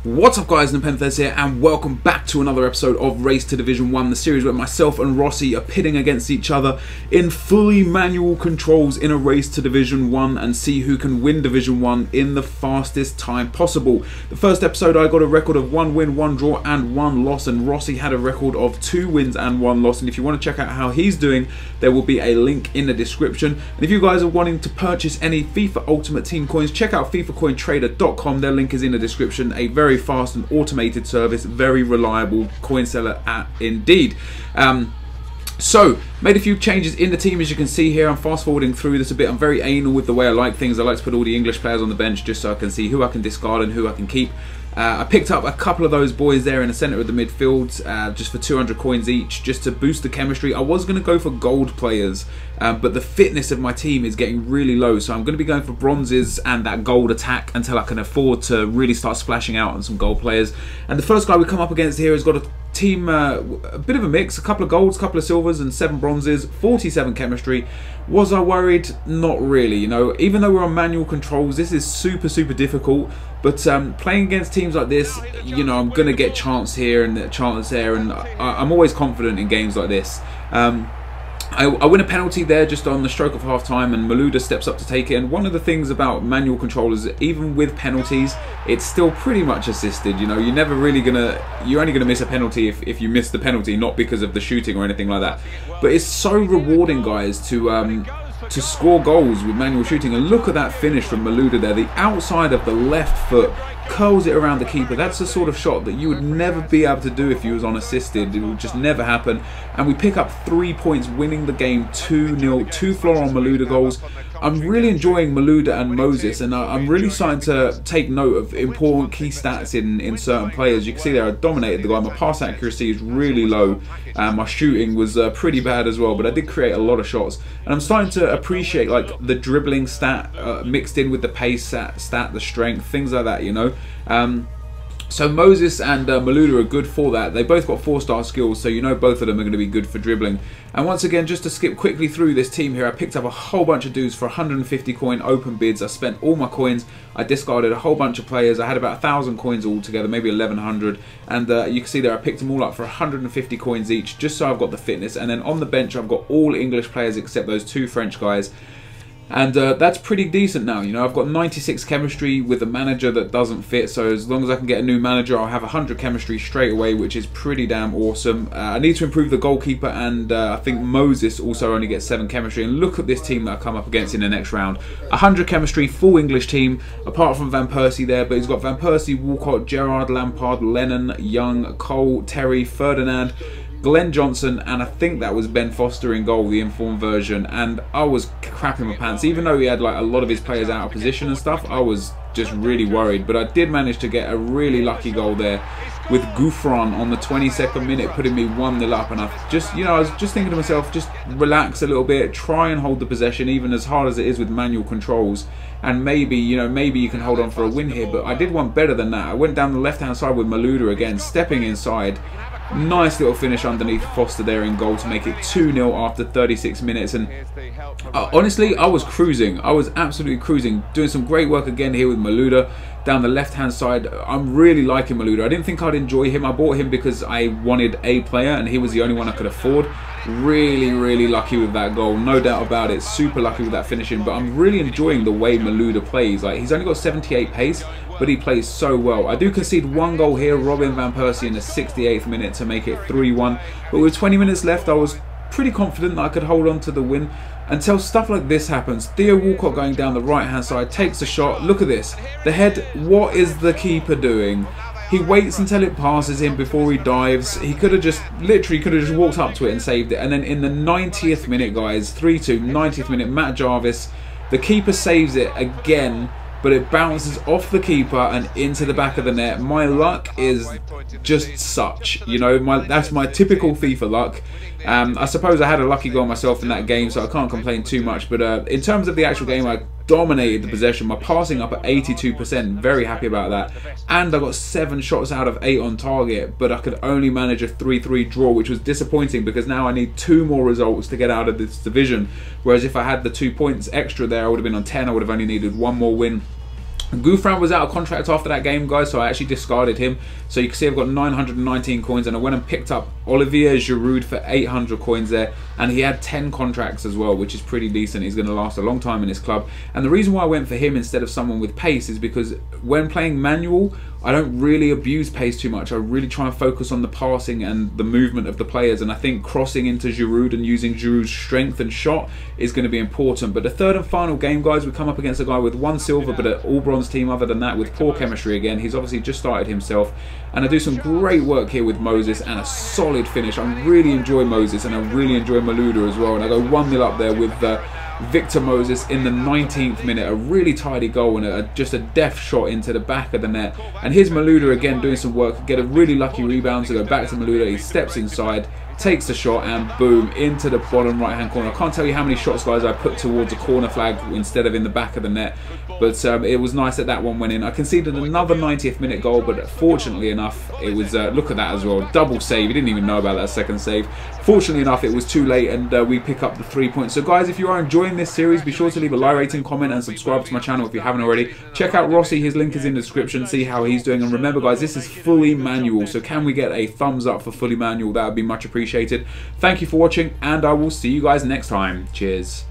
What's up guys, NepentheZ here and welcome back to another episode of Race to Division 1, the series where myself and Rossi are pitting against each other in fully manual controls in a race to Division 1 and see who can win Division 1 in the fastest time possible. The first episode I got a record of 1 win, 1 draw and 1 loss, and Rossi had a record of 2 wins and 1 loss, and if you want to check out how he's doing, there will be a link in the description. And if you guys are wanting to purchase any FIFA Ultimate Team coins, check out FIFACoinTrader.com, their link is in the description. A very fast and automated service, very reliable coin seller indeed. So, made a few changes in the team, as you can see here. I'm fast forwarding through this a bit. I'm very anal with the way I like things. I like to put all the English players on the bench just so I can see who I can discard and who I can keep. I picked up a couple of those boys there in the centre of the midfield just for 200 coins each, just to boost the chemistry. I was going to go for gold players, but the fitness of my team is getting really low, so I'm going to be going for bronzes and that gold attack until I can afford to really start splashing out on some gold players. And the first guy we come up against here has got a team, a bit of a mix, a couple of golds, a couple of silvers and 7 bronzes, 47 chemistry. Was I worried? Not really, you know. Even though we're on manual controls, this is super difficult, but playing against teams like this, you know, I'm going to get chance here and chance there, and I'm always confident in games like this. I win a penalty there just on the stroke of half time, and Malouda steps up to take it. And one of the things about manual control is that even with penalties, it's still pretty much assisted. You know, you're never really you're only gonna miss a penalty if you miss the penalty, not because of the shooting or anything like that. But it's so rewarding, guys, to score goals with manual shooting. And look at that finish from Malouda there. The outside of the left foot curls it around the keeper. That's the sort of shot that you would never be able to do if you was unassisted. It would just never happen. And we pick up 3 points, winning the game 2-0. 2 Floron Malouda goals. I'm really enjoying Malouda and Moses, and I'm really starting to take note of important key stats in certain players. You can see there I dominated the guy. My pass accuracy is really low. My shooting was pretty bad as well, but I did create a lot of shots. And I'm starting to appreciate like the dribbling stat mixed in with the pace stat, the strength, things like that, you know. So Moses and Malouda are good for that. They both got 4-star skills, so you know both of them are going to be good for dribbling. And once again, just to skip quickly through this team here, I picked up a whole bunch of dudes for 150 coin open bids. I spent all my coins. I discarded a whole bunch of players. I had about 1,000 coins altogether, maybe 1,100. And you can see there I picked them all up for 150 coins each, just so I've got the fitness. And then on the bench, I've got all English players except those 2 French guys. And that's pretty decent now, you know. I've got 96 chemistry with a manager that doesn't fit, so as long as I can get a new manager, I'll have 100 chemistry straight away, which is pretty damn awesome. I need to improve the goalkeeper, and I think Moses also only gets 7 chemistry. And look at this team that I come up against in the next round. 100 chemistry, full English team, apart from Van Persie there, but he's got Van Persie, Walcott, Gerrard, Lampard, Lennon, Young, Cole, Terry, Ferdinand, Glenn Johnson, and I think that was Ben Foster in goal, the informed version. And I was crapping my pants. Even though he had like a lot of his players out of position and stuff, I was just really worried. But I did manage to get a really lucky goal there with Gouffron on the 22nd minute, putting me 1-0 up. And I just, you know, I was just thinking to myself, just relax a little bit, try and hold the possession, even as hard as it is with manual controls. And maybe, you know, maybe you can hold on for a win here. But I did one better than that. I went down the left-hand side with Malouda again, stepping inside. Nice little finish underneath Foster there in goal to make it 2-0 after 36 minutes. And honestly, I was cruising. I was absolutely cruising. Doing some great work again here with Malouda down the left-hand side. I'm really liking Malouda. I didn't think I'd enjoy him. I bought him because I wanted a player and he was the only one I could afford. Really lucky with that goal, no doubt about it. Super lucky with that finishing. But I'm really enjoying the way Malouda plays. Like, he's only got 78 pace, but he plays so well. I do concede 1 goal here, robbing Van Persie in the 68th minute to make it 3-1. But with 20 minutes left, I was pretty confident that I could hold on to the win until stuff like this happens. Theo Walcott going down the right-hand side, takes a shot. Look at this. The head, what is the keeper doing? He waits until it passes him before he dives. He could have just, literally could have just walked up to it and saved it. And then in the 90th minute, guys, 3-2, 90th minute, Matt Jarvis, the keeper saves it again, but it bounces off the keeper and into the back of the net. My luck is just such, you know, that's my typical FIFA luck. I suppose I had a lucky goal myself in that game, so I can't complain too much. But in terms of the actual game, I dominated the possession. My passing up at 82%, very happy about that. And I got 7 shots out of 8 on target, but I could only manage a 3-3 draw, which was disappointing because now I need 2 more results to get out of this division. Whereas if I had the 2 points extra there, I would have been on 10. I would have only needed 1 more win. Gouffran was out of contract after that game, guys, so I actually discarded him. So you can see I've got 919 coins, and I went and picked up Olivier Giroud for 800 coins there, and he had 10 contracts as well, which is pretty decent. He's going to last a long time in his club. And the reason why I went for him instead of someone with pace is because when playing manual, I don't really abuse pace too much. I really try and focus on the passing and the movement of the players, and I think crossing into Giroud and using Giroud's strength and shot is going to be important. But the third and final game, guys, we come up against a guy with 1 silver but an all bronze team other than that, with poor chemistry again. He's obviously just started himself, and I do some great work here with Moses and a solid finish. I really enjoy Moses, and I really enjoy Malouda as well, and I go 1-0 up there with Victor Moses in the 19th minute. A really tidy goal and just a deft shot into the back of the net. And here's Malouda again doing some work, get a really lucky rebound to go back to Malouda. He steps inside, takes the shot, and boom, into the bottom right hand corner. I can't tell you how many shots, guys, I put towards a corner flag instead of in the back of the net, but it was nice that that one went in. I conceded another 90th minute goal, but fortunately enough it was look at that as well, double save. You didn't even know about that second save. Fortunately enough it was too late, and we pick up the 3 points. So guys, if you are enjoying this series, be sure to leave a like, rating, comment, and subscribe to my channel if you haven't already. Check out Rossi, his link is in the description, see how he's doing. And remember, guys, this is fully manual, so can we get a thumbs up for fully manual? That would be much appreciated. Thank you for watching, and I will see you guys next time. Cheers.